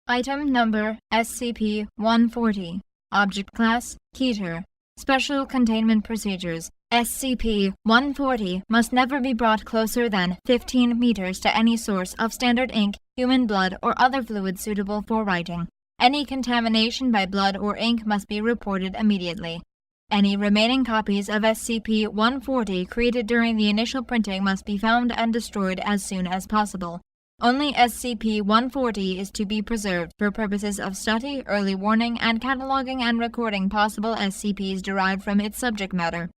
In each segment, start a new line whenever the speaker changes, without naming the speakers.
Item Number SCP-140. Object Class Keter. Special Containment Procedures. SCP-140 must never be brought closer than 15 meters to any source of standard ink, human blood, or other fluid suitable for writing. Any contamination by blood or ink must be reported immediately. Any remaining copies of SCP-140 created during the initial printing must be found and destroyed as soon as possible. Only SCP-140 is to be preserved for purposes of study, early warning, and cataloging and recording possible SCPs derived from its subject matter.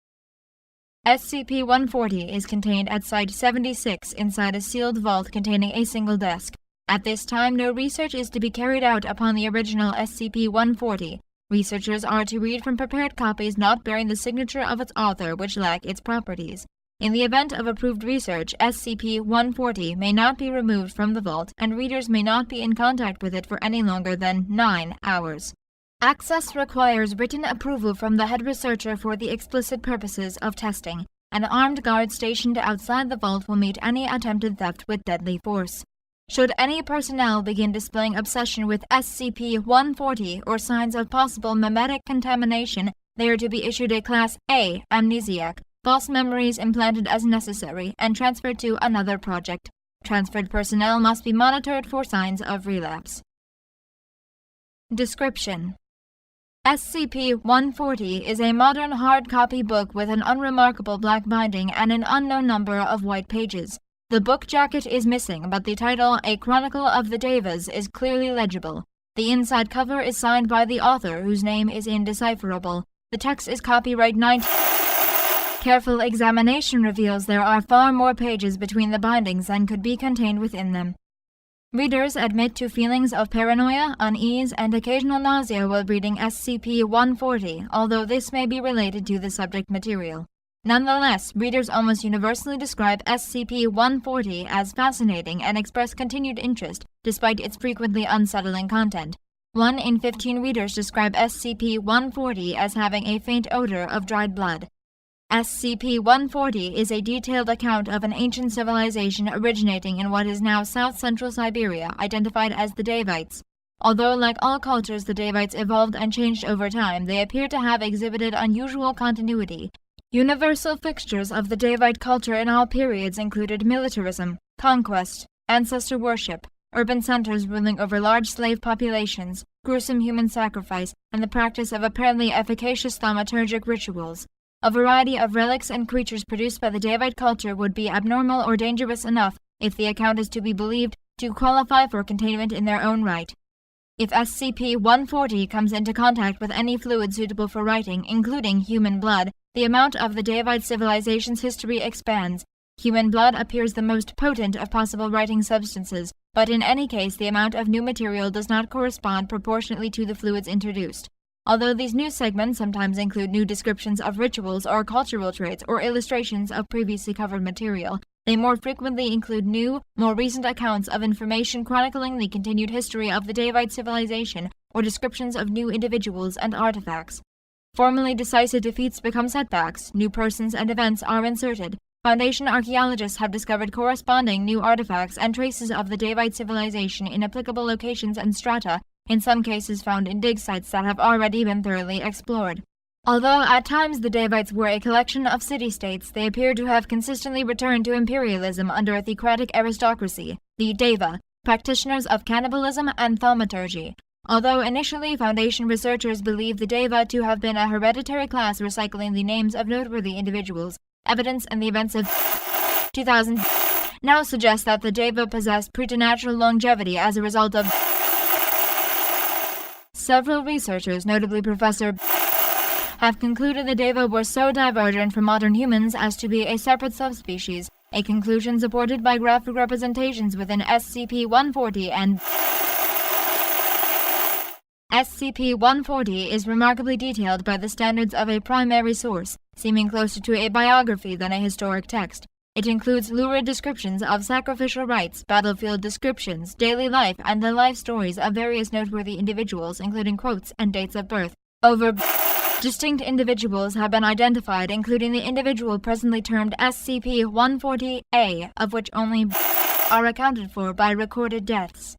SCP-140 is contained at Site-76 inside a sealed vault containing a single desk. At this time, no research is to be carried out upon the original SCP-140. Researchers are to read from prepared copies not bearing the signature of its author, which lack its properties. In the event of approved research, SCP-140 may not be removed from the vault, and readers may not be in contact with it for any longer than 9 hours. Access requires written approval from the head researcher for the explicit purposes of testing. An armed guard stationed outside the vault will meet any attempted theft with deadly force. Should any personnel begin displaying obsession with SCP-140 or signs of possible memetic contamination, they are to be issued a Class A amnesiac, false memories implanted as necessary, and transferred to another project. Transferred personnel must be monitored for signs of relapse. Description: SCP-140 is a modern hard-copy book with an unremarkable black binding and an unknown number of white pages. The book jacket is missing, but the title, A Chronicle of the Devas, is clearly legible. The inside cover is signed by the author, whose name is indecipherable. The text is copyright 19... Careful examination reveals there are far more pages between the bindings than could be contained within them. Readers admit to feelings of paranoia, unease, and occasional nausea while reading SCP-140, although this may be related to the subject material. Nonetheless, readers almost universally describe SCP-140 as fascinating and express continued interest, despite its frequently unsettling content. 1 in 15 readers describe SCP-140 as having a faint odor of dried blood. SCP-140 is a detailed account of an ancient civilization originating in what is now south-central Siberia, identified as the Davites. Although, like all cultures, the Davites evolved and changed over time, they appear to have exhibited unusual continuity. Universal fixtures of the Davite culture in all periods included militarism, conquest, ancestor worship, urban centers ruling over large slave populations, gruesome human sacrifice, and the practice of apparently efficacious thaumaturgic rituals. A variety of relics and creatures produced by the Davite culture would be abnormal or dangerous enough, if the account is to be believed, to qualify for containment in their own right. If SCP-140 comes into contact with any fluid suitable for writing, including human blood, the amount of the Davite civilization's history expands. Human blood appears the most potent of possible writing substances, but in any case the amount of new material does not correspond proportionately to the fluids introduced. Although these new segments sometimes include new descriptions of rituals or cultural traits or illustrations of previously covered material, they more frequently include new, more recent accounts of information chronicling the continued history of the Davite civilization or descriptions of new individuals and artifacts. Formerly decisive defeats become setbacks, new persons and events are inserted. Foundation archaeologists have discovered corresponding new artifacts and traces of the Davite civilization in applicable locations and strata, in some cases found in dig sites that have already been thoroughly explored. Although at times the Davites were a collection of city-states, they appear to have consistently returned to imperialism under a theocratic aristocracy, the Deva, practitioners of cannibalism and thaumaturgy. Although initially Foundation researchers believed the Deva to have been a hereditary class recycling the names of noteworthy individuals, evidence in the events of 2000 now suggests that the Deva possessed preternatural longevity as a result of... Several researchers, notably Professor have concluded the Deva were so divergent from modern humans as to be a separate subspecies, a conclusion supported by graphic representations within SCP-140 and... SCP-140 is remarkably detailed by the standards of a primary source, seeming closer to a biography than a historic text. It includes lurid descriptions of sacrificial rites, battlefield descriptions, daily life, and the life stories of various noteworthy individuals, including quotes and dates of birth. Over distinct individuals have been identified, including the individual presently termed SCP-140-A, of which only are accounted for by recorded deaths.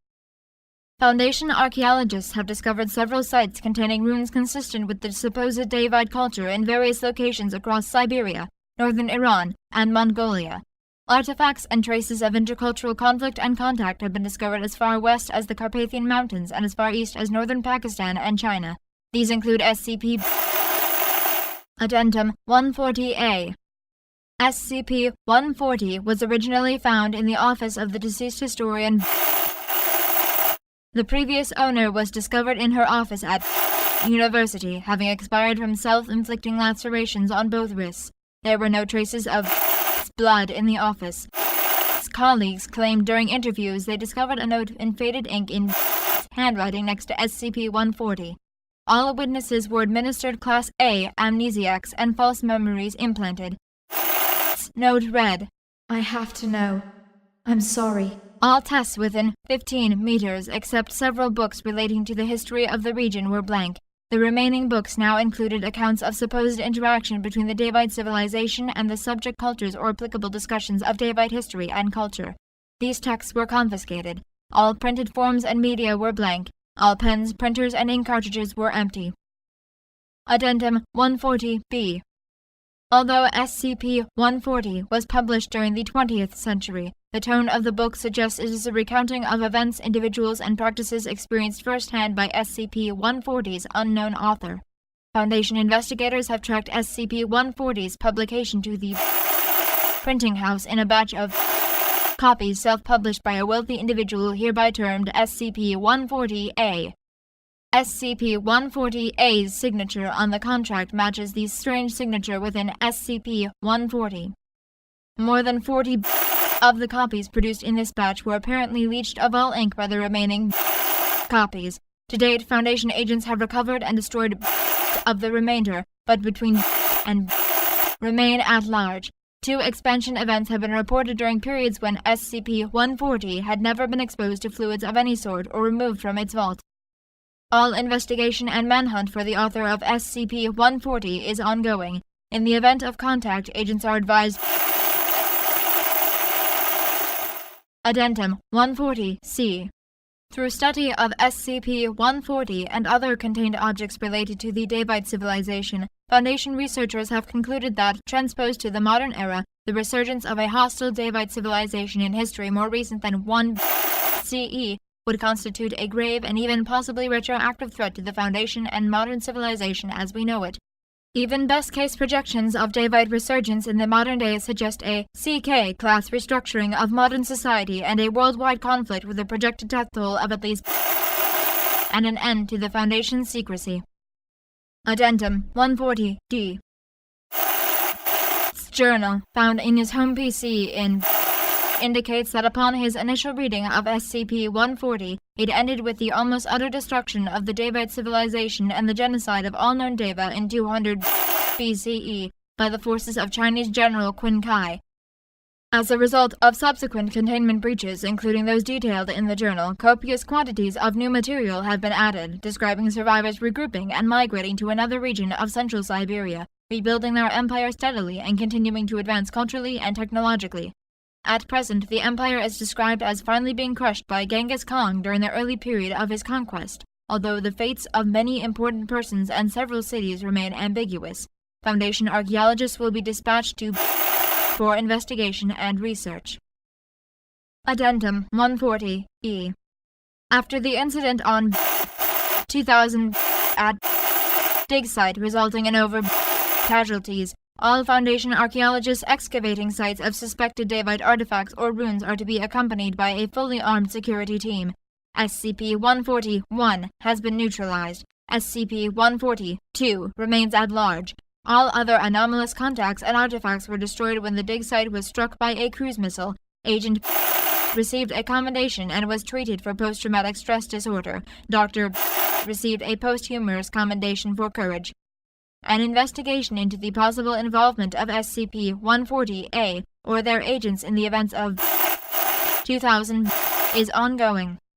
Foundation archaeologists have discovered several sites containing ruins consistent with the supposed Daevite culture in various locations across Siberia, northern Iran, and Mongolia. Artifacts and traces of intercultural conflict and contact have been discovered as far west as the Carpathian Mountains and as far east as northern Pakistan and China. These include SCP Addendum 140A. SCP-140 was originally found in the office of the deceased historian. The previous owner was discovered in her office at university, having expired from self-inflicting lacerations on both wrists. There were no traces of blood in the office. Colleagues claimed during interviews they discovered a note in faded ink in handwriting next to SCP-140. All witnesses were administered Class A amnesiacs and false memories implanted. Note read, "I have to know. I'm sorry." All tests within 15 meters, except several books relating to the history of the region, were blank. The remaining books now included accounts of supposed interaction between the Daevite civilization and the subject cultures or applicable discussions of Daevite history and culture. These texts were confiscated. All printed forms and media were blank. All pens, printers, and ink cartridges were empty. Addendum 140B. Although SCP-140 was published during the 20th century, the tone of the book suggests it is a recounting of events, individuals, and practices experienced firsthand by SCP-140's unknown author. Foundation investigators have tracked SCP-140's publication to the printing house in a batch of copies self-published by a wealthy individual hereby termed SCP-140-A. SCP-140-A's signature on the contract matches the strange signature within SCP-140. More than 40 of the copies produced in this batch were apparently leached of all ink by the remaining copies. To date, Foundation agents have recovered and destroyed of the remainder, but between and remain at large. 2 expansion events have been reported during periods when SCP-140 had never been exposed to fluids of any sort or removed from its vault. All investigation and manhunt for the author of SCP-140 is ongoing. In the event of contact, agents are advised. Addendum 140-C. Through study of SCP-140 and other contained objects related to the Daevite civilization, Foundation researchers have concluded that, transposed to the modern era, the resurgence of a hostile Daevite civilization in history more recent than 1 CE would constitute a grave and even possibly retroactive threat to the Foundation and modern civilization as we know it. Even best-case projections of Daevite resurgence in the modern day suggest a CK-class restructuring of modern society and a worldwide conflict with a projected death toll of at least and an end to the Foundation's secrecy. Addendum 140-D. Journal, found in his home PC in indicates that upon his initial reading of SCP-140, it ended with the almost utter destruction of the Daevite civilization and the genocide of all known Daeva in 200 BCE by the forces of Chinese General Qin Kai. As a result of subsequent containment breaches, including those detailed in the journal, copious quantities of new material have been added, describing survivors regrouping and migrating to another region of central Siberia, rebuilding their empire steadily and continuing to advance culturally and technologically. At present, the empire is described as finally being crushed by Genghis Khan during the early period of his conquest, although the fates of many important persons and several cities remain ambiguous. Foundation archaeologists will be dispatched for investigation and research. Addendum 140-E. After the incident on 2000 at dig site resulting in over casualties, all Foundation archaeologists excavating sites of suspected Daevite artifacts or ruins are to be accompanied by a fully armed security team. SCP-140-1 has been neutralized. SCP-140-2 remains at large. All other anomalous contacts and artifacts were destroyed when the dig site was struck by a cruise missile. Agent received a commendation and was treated for post-traumatic stress disorder. Dr. received a posthumous commendation for courage. An investigation into the possible involvement of SCP-140-A or their agents in the events of 2000 is ongoing.